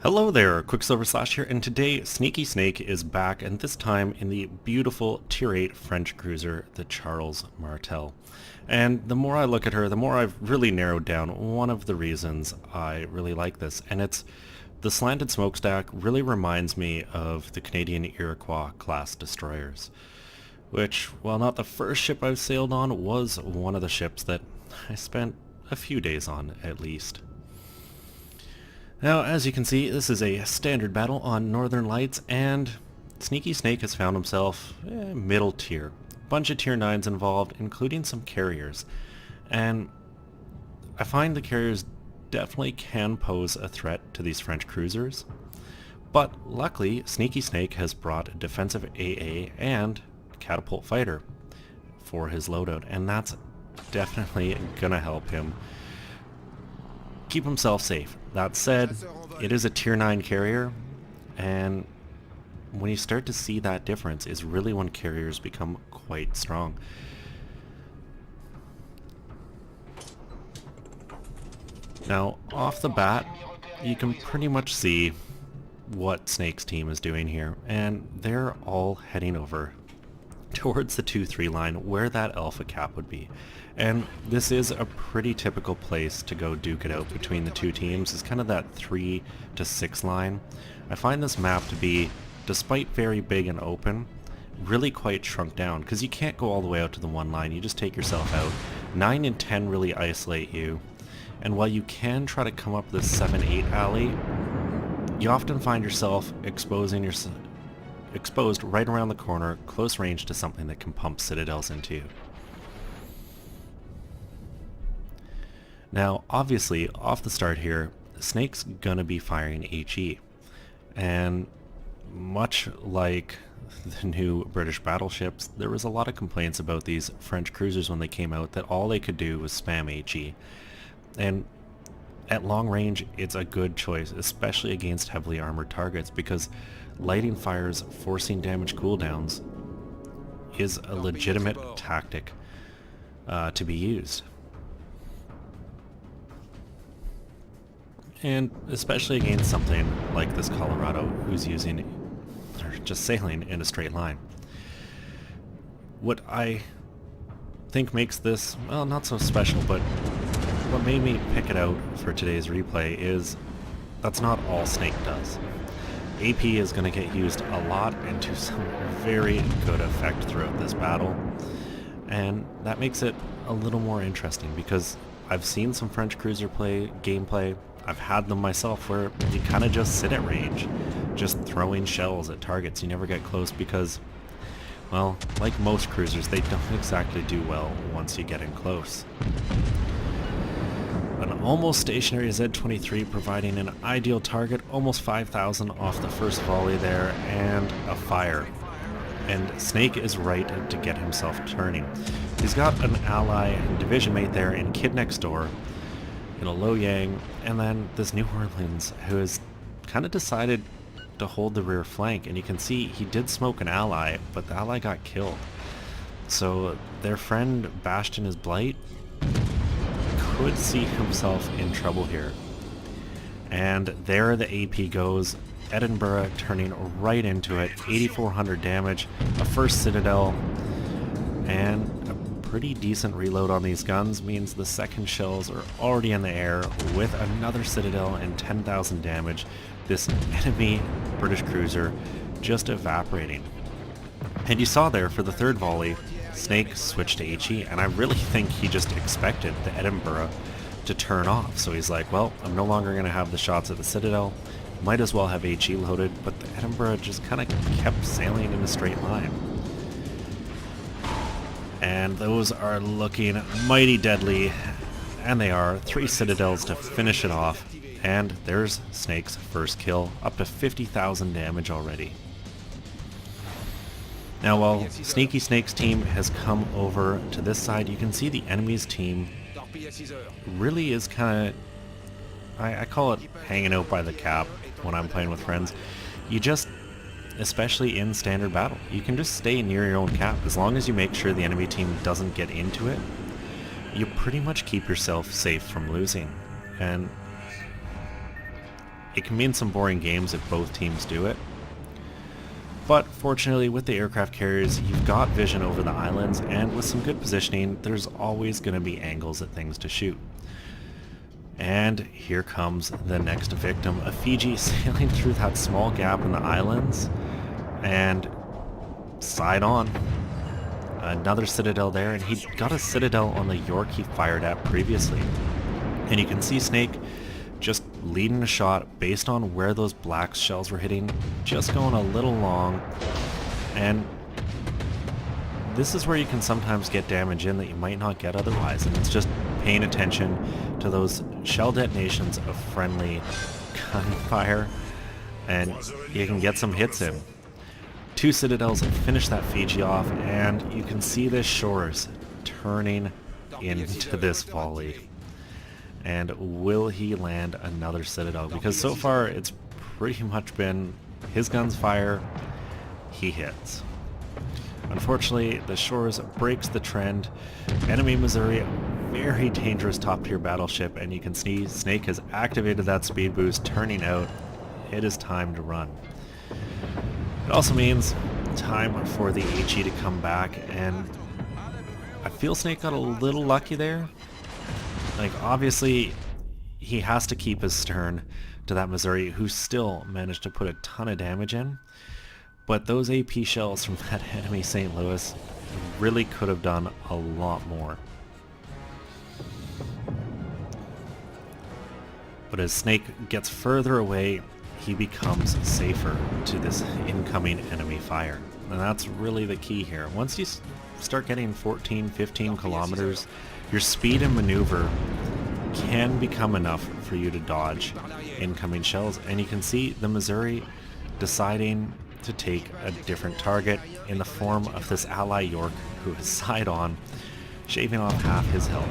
Hello there, Qckslvrslash here, and today Sneakysnake is back, and this time in the beautiful Tier 8 French cruiser, the Charles Martel. And the more I look at her, the more I've really narrowed down one of the reasons I really like this, and it's the slanted smokestack really reminds me of the Canadian Iroquois class destroyers, which, while not the first ship I've sailed on, was one of the ships that I spent a few days on at least. Now, as you can see, this is a standard battle on Northern Lights, and Sneakysnake has found himself middle tier. Bunch of tier 9s involved, including some carriers. And I find the carriers definitely can pose a threat to these French cruisers. But luckily, Sneakysnake has brought a defensive AA and catapult fighter for his loadout, and that's definitely gonna help him keep himself safe. That said, it is a tier 9 carrier, and when you start to see that difference is really when carriers become quite strong. Now, off the bat, you can pretty much see what Snake's team is doing here, and they're all heading over towards the 2-3 line where that alpha cap would be. And this is a pretty typical place to go duke it out between the two teams. It's kind of that 3 to 6 line. I find this map to be, despite very big and open, really quite shrunk down, because you can't go all the way out to the 1 line, you just take yourself out. 9 and 10 really isolate you, and while you can try to come up this 7-8 alley, you often find yourself exposed right around the corner, close range to something that can pump citadels into you. Now, obviously, off the start here, Snake's gonna be firing HE, and much like the new British battleships, there was a lot of complaints about these French cruisers when they came out that all they could do was spam HE. And at long range, it's a good choice, especially against heavily armored targets, because lighting fires, forcing damage cooldowns is a legitimate tactic to be used. And especially against something like this Colorado, who's using, or just sailing in a straight line. What I think makes this, well, not so special, but what made me pick it out for today's replay is that's not all Snake does. AP is going to get used a lot and to some very good effect throughout this battle, and that makes it a little more interesting because I've seen some French cruiser gameplay. I've had them myself where you kind of just sit at range, just throwing shells at targets. You never get close because, well, like most cruisers, they don't exactly do well once you get in close. An almost stationary Z-23 providing an ideal target, almost 5,000 off the first volley there, and a fire. And Snake is right to get himself turning. He's got an ally and division mate there in Kid Next Door, in a Low Yang, and then this New Orleans who has kind of decided to hold the rear flank, and you can see he did smoke an ally, but the ally got killed. So their friend bashed in his blight could see himself in trouble here. And there the AP goes, Edinburgh turning right into it, 8,400 damage, a first citadel, and a pretty decent reload on these guns means the second shells are already in the air with another citadel and 10,000 damage. This enemy British cruiser just evaporating. And you saw there for the third volley, Snake switched to HE, and I really think he just expected the Edinburgh to turn off. So he's like, well, I'm no longer going to have the shots at the Citadel, might as well have HE loaded, but the Edinburgh just kind of kept sailing in a straight line. And those are looking mighty deadly, and they are. 3 Citadels to finish it off, and there's Snake's first kill, up to 50,000 damage already. Now, while Sneakysnake's team has come over to this side, you can see the enemy's team really is kind of, I call it hanging out by the cap when I'm playing with friends. You just, especially in standard battle, you can just stay near your own cap. As long as you make sure the enemy team doesn't get into it, you pretty much keep yourself safe from losing. And it can mean some boring games if both teams do it. But fortunately, with the aircraft carriers, you've got vision over the islands, and with some good positioning, there's always going to be angles at things to shoot. And here comes the next victim, a Fiji sailing through that small gap in the islands, and side on. Another Citadel there, and he got a Citadel on the York he fired at previously. And you can see Snake just leading a shot based on where those black shells were hitting, just going a little long. And this is where you can sometimes get damage in that you might not get otherwise, and it's just paying attention to those shell detonations of friendly gunfire, and you can get some hits in. 2 Citadels finish that Fiji off, and you can see the shores turning into this volley. And will he land another Citadel? Because so far it's pretty much been his guns fire, he hits. Unfortunately, the shores breaks the trend. Enemy Missouri, very dangerous top-tier battleship, and you can see Snake has activated that speed boost, turning out. It is time to run. It also means time for the HE to come back, and I feel Snake got a little lucky there. Like, obviously, he has to keep his stern to that Missouri, who still managed to put a ton of damage in. But those AP shells from that enemy St. Louis really could have done a lot more. But as Snake gets further away, he becomes safer to this incoming enemy fire. And that's really the key here. Once you start getting 14, 15 kilometers, your speed and maneuver can become enough for you to dodge incoming shells. And you can see the Missouri deciding to take a different target in the form of this ally York, who is side on, shaving off half his health.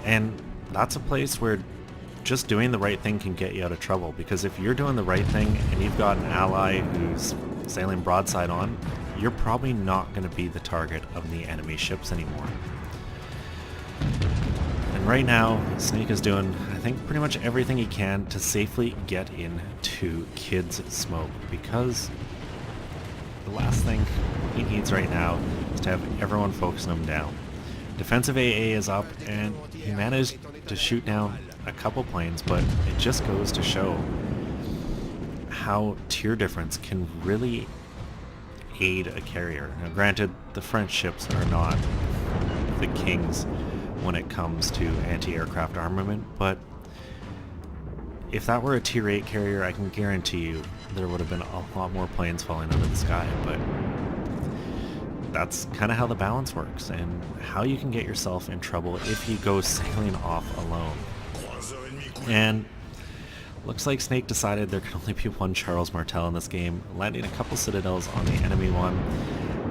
And that's a place where just doing the right thing can get you out of trouble, because if you're doing the right thing and you've got an ally who's sailing broadside on, you're probably not going to be the target of the enemy ships anymore. And right now, Snake is doing, I think, pretty much everything he can to safely get into Kid's smoke, because the last thing he needs right now is to have everyone focusing him down. Defensive AA is up, and he managed to shoot down a couple planes, but it just goes to show how tier difference can really aid a carrier. Now, granted, the French ships are not the kings when it comes to anti-aircraft armament, but if that were a tier 8 carrier, I can guarantee you there would have been a lot more planes falling out of the sky. But that's kind of how the balance works, and how you can get yourself in trouble if you go sailing off alone. And looks like Snake decided there can only be one Charles Martel in this game, landing a couple Citadels on the enemy one,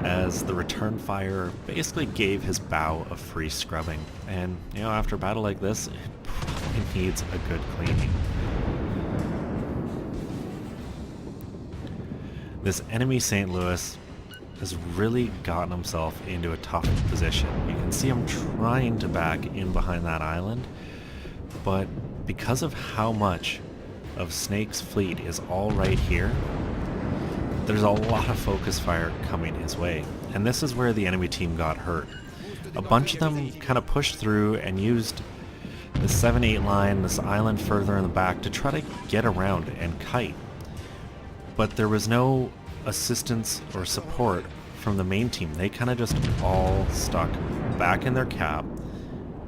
as the return fire basically gave his bow a free scrubbing. And, you know, after a battle like this, it probably needs a good cleaning. This enemy St. Louis has really gotten himself into a tough position. You can see him trying to back in behind that island, but because of how much of Snake's fleet is all right here, there's a lot of focus fire coming his way. And this is where the enemy team got hurt. A bunch of them kind of pushed through and used the 7-8 line, this island further in the back, to try to get around and kite. But there was no assistance or support from the main team. They kind of just all stuck back in their cap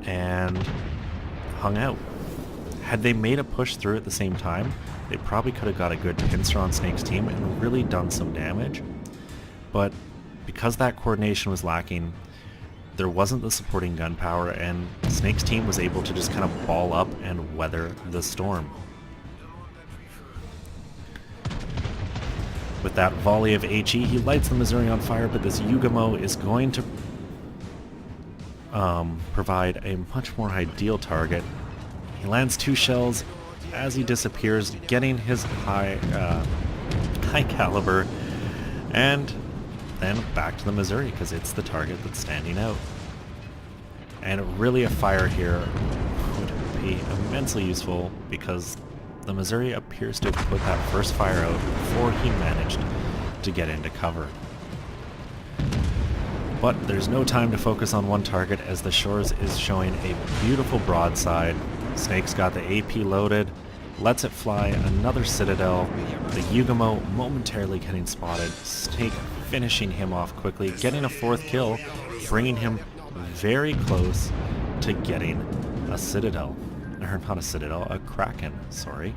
and hung out. Had they made a push through at the same time, they probably could have got a good pincer on Snake's team and really done some damage. But because that coordination was lacking, there wasn't the supporting gun power, and Snake's team was able to just kind of ball up and weather the storm. With that volley of HE, he lights the Missouri on fire, but this Yugamo is going to provide a much more ideal target. He lands 2 shells as he disappears, getting his high caliber, and then back to the Missouri, because it's the target that's standing out. And really, a fire here would be immensely useful because the Missouri appears to have put that first fire out before he managed to get into cover. But there's no time to focus on one target as the Shores is showing a beautiful broadside. Snake's got the AP loaded, lets it fly another Citadel, the Yugamo momentarily getting spotted, Snake finishing him off quickly, getting a 4th kill, bringing him very close to getting a Citadel. Or not a Citadel, a Kraken, sorry.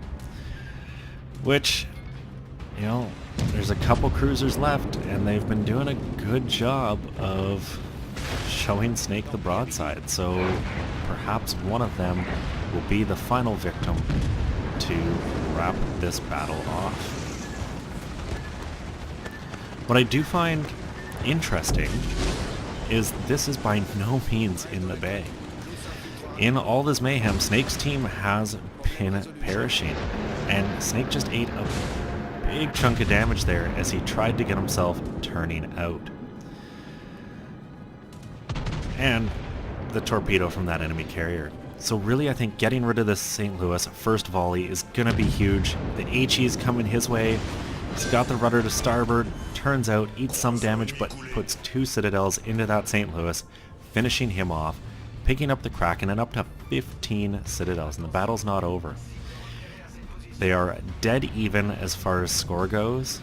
Which, you know, there's a couple cruisers left, and they've been doing a good job of showing Snake the broadside, so perhaps one of them will be the final victim to wrap this battle off. What I do find interesting is this is by no means in the bag. In all this mayhem, Snake's team has been perishing, and Snake just ate a big chunk of damage there as he tried to get himself turning out. And the torpedo from that enemy carrier. So really I think getting rid of this St. Louis first volley is gonna be huge. The HE is coming his way. He's got the rudder to starboard, turns out, eats some damage, but puts 2 Citadels into that St. Louis, finishing him off, picking up the Kraken and up to 15 Citadels, and the battle's not over. They are dead even as far as score goes,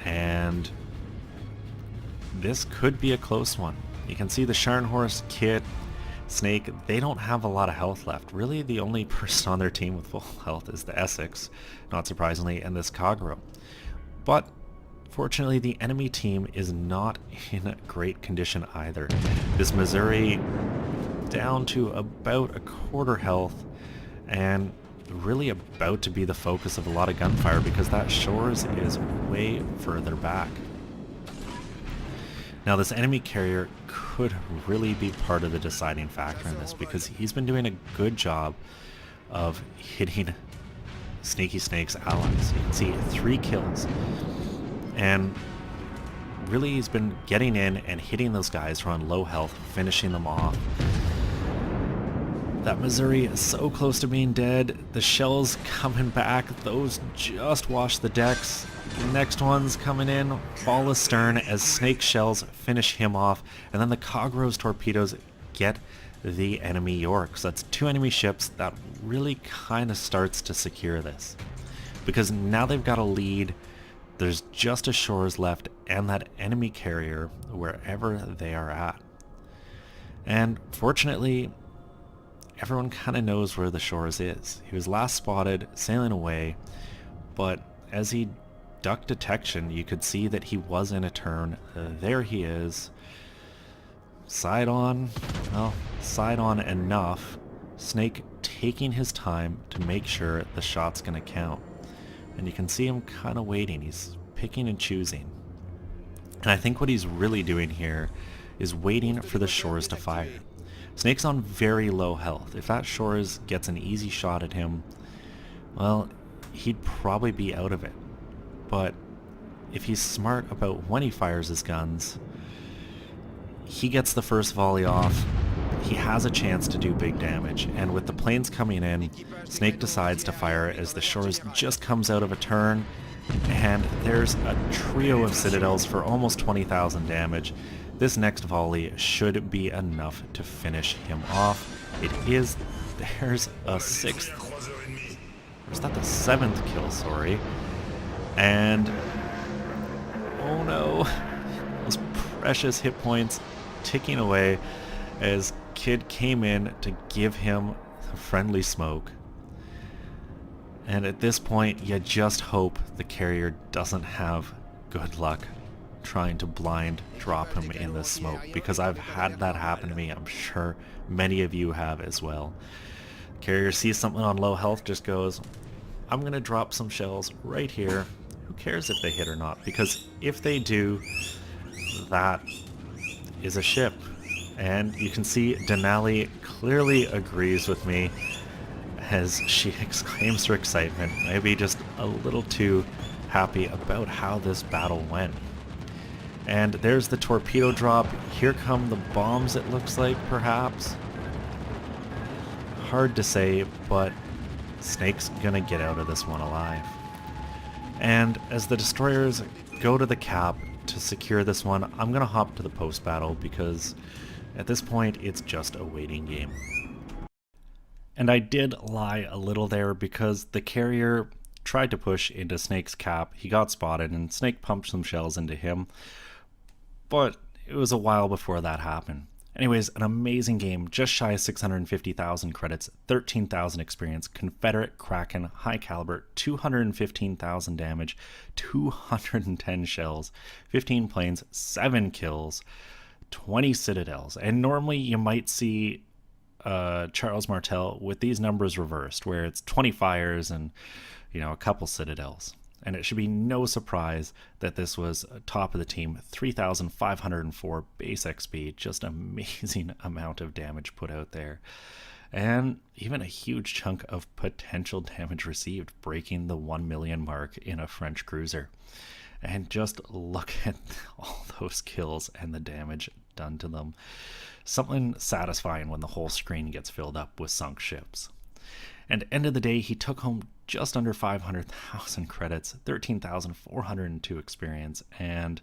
and this could be a close one. You can see the Scharnhorst, Kit, Snake, they don't have a lot of health left. Really, the only person on their team with full health is the Essex, not surprisingly, and this Kagro. But fortunately, the enemy team is not in great condition either. This Missouri down to about a quarter health, and really about to be the focus of a lot of gunfire because that Shores is way further back. Now this enemy carrier could really be part of the deciding factor in this because he's been doing a good job of hitting Sneakysnake's allies. You can see 3 kills, and really he's been getting in and hitting those guys who are on low health, finishing them off. That Missouri is so close to being dead. The shells coming back, those just washed the decks. The next one's coming in, fall astern as Snake shells finish him off, and then the Kagro's torpedoes get the enemy Yorks. That's 2 enemy ships. That really kind of starts to secure this, because now they've got a lead. There's just a Shores left and that enemy carrier wherever they are at. And fortunately, everyone kind of knows where the Shores is. He was last spotted sailing away, but as he ducked detection, you could see that he was in a turn. There he is. Side on, well, side on enough. Snake taking his time to make sure the shot's gonna count. And you can see him kind of waiting. He's picking and choosing. And I think what he's really doing here is waiting for the Shores to fire. Snake's on very low health. If that Shores gets an easy shot at him, well, he'd probably be out of it. But if he's smart about when he fires his guns, he gets the first volley off, he has a chance to do big damage, and with the planes coming in, Snake decides to fire as the Shores just comes out of a turn, and there's a trio of Citadels for almost 20,000 damage. This next volley should be enough to finish him off. It is. There's a 6th. Or is that the 7th kill, sorry. And oh no, those precious hit points ticking away as Kid came in to give him a friendly smoke. And at this point, you just hope the carrier doesn't have good luck trying to blind drop him in the smoke, because I've had that happen to me. I'm sure many of you have as well. Carrier sees something on low health, just goes, I'm gonna drop some shells right here. Who cares if they hit or not? Because if they do, that is a ship. And you can see Denali clearly agrees with me as she exclaims her excitement, maybe just a little too happy about how this battle went. And there's the torpedo drop. Here come the bombs, it looks like, perhaps. hard to say, but Snake's gonna get out of this one alive. And as the destroyers go to the cap to secure this one, I'm gonna hop to the post battle because at this point it's just a waiting game. And I did lie a little there because the carrier tried to push into Snake's cap, he got spotted, and Snake pumped some shells into him, but it was a while before that happened. Anyways, an amazing game, just shy of 650,000 credits, 13,000 experience, Confederate Kraken, high caliber, 215,000 damage, 210 shells, 15 planes, 7 kills, 20 citadels. And normally you might see Charles Martel with these numbers reversed, where it's 20 fires and, you know, a couple citadels. And it should be no surprise that this was top of the team, 3,504 base XP, just amazing amount of damage put out there. And even a huge chunk of potential damage received, breaking the 1 million mark in a French cruiser. And just look at all those kills and the damage done to them. Something satisfying when the whole screen gets filled up with sunk ships. And end of the day, he took home just under 500,000 credits, 13,402 experience, and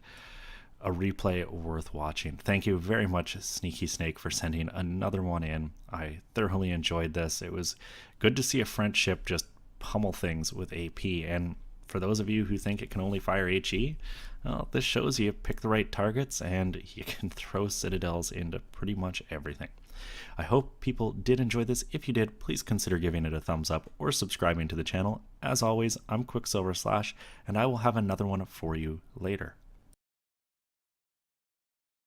a replay worth watching. Thank you very much, Sneakysnake, for sending another one in. I thoroughly enjoyed this. It was good to see a French ship just pummel things with AP, and for those of you who think it can only fire HE, well, this shows you pick the right targets and you can throw citadels into pretty much everything. I hope people did enjoy this. If you did, please consider giving it a thumbs up or subscribing to the channel. As always, I'm Qckslvrslash, and I will have another one for you later.